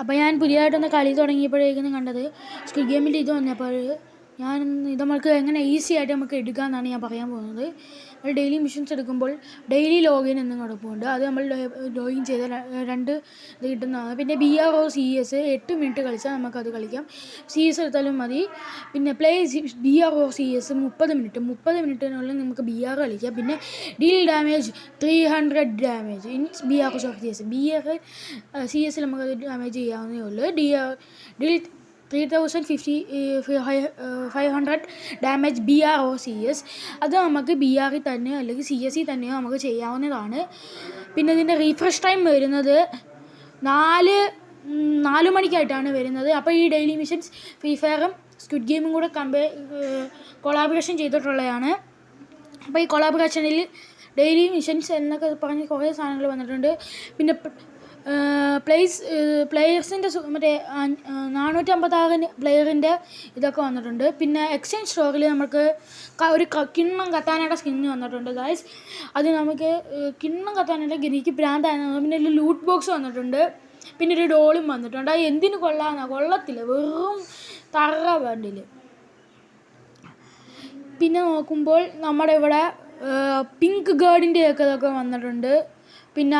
അപ്പോൾ ഞാൻ പുതിയതായിട്ടൊന്ന് കളി തുടങ്ങിയപ്പോഴേക്കും കണ്ടത് സ്ക്വിഡ് ഗെയിമിൻ്റെ ഇത് വന്നപ്പോൾ ഇത് നമുക്ക് എങ്ങനെ ഈസി ആയിട്ട് നമുക്ക് എടുക്കാമെന്നാണ് ഞാൻ പറയാൻ പോകുന്നത്. നമ്മൾ ഡെയിലി മിഷൻസ് എടുക്കുമ്പോൾ ഡെയിലി ലോഗിൻ എന്നും കിടപ്പുണ്ട്. അത് നമ്മൾ ലോഗിൻ ചെയ്ത 2 ഇത് കിട്ടുന്നതാണ്. പിന്നെ BRO CS 8 മിനിറ്റ് കളിച്ചാൽ നമുക്കത് കളിക്കാം. CS എടുത്താലും മതി. പിന്നെ BRO CS 30 മിനിറ്റിനുള്ളിൽ നമുക്ക് BR കളിക്കാം. പിന്നെ deal damage 300 damage in BRO CS. CS നമുക്ക് ഡാമേജ് ചെയ്യാവുന്നേ ഉള്ളൂ. Deal 3500 damage BRO CS. അത് നമുക്ക് BR തന്നെയോ അല്ലെങ്കിൽ CS തന്നെയോ നമുക്ക് ചെയ്യാവുന്നതാണ്. പിന്നെ ഇതിൻ്റെ റീഫ്രഷ് ടൈം വരുന്നത് 4 മണിക്കായിട്ടാണ് വരുന്നത്. അപ്പോൾ ഈ ഡെയിലി മിഷൻസ് ഫ്രീ ഫയറും സ്ക്വിഡ് ഗെയിമും കൂടെ കൊളാബറേഷൻ ചെയ്തിട്ടുള്ളതാണ്. അപ്പോൾ ഈ കൊളാബറേഷനിൽ ഡെയിലി മിഷൻസ് എന്നൊക്കെ പറഞ്ഞ് കുറേ സാധനങ്ങൾ വന്നിട്ടുണ്ട്. പിന്നെ പ്ലേയേഴ്സിൻ്റെ മറ്റേ 456 പ്ലെയറിൻ്റെ ഇതൊക്കെ വന്നിട്ടുണ്ട്. പിന്നെ എക്സ്ചേഞ്ച് സ്റ്റോറിൽ നമുക്ക് ഒരു കിണ്ണം കത്താനയുടെ സ്കിന്ന് വന്നിട്ടുണ്ട് ഗൈസ്. അത് നമുക്ക് കിണ്ണം കത്താനയുടെ എനിക്ക് ഭ്രാന്തായിരുന്നു. പിന്നെ ഒരു ലൂട്ട് ബോക്സ് വന്നിട്ടുണ്ട്. പിന്നെ ഒരു ഡോളും വന്നിട്ടുണ്ട്. അത് എന്തിനു കൊള്ളത്തില്ല, വെറും തറ ബണ്ടിൽ. പിന്നെ നോക്കുമ്പോൾ നമ്മുടെ ഇവിടെ പിങ്ക് ഗേർഡിൻ്റെയൊക്കെ ഇതൊക്കെ വന്നിട്ടുണ്ട്. പിന്നെ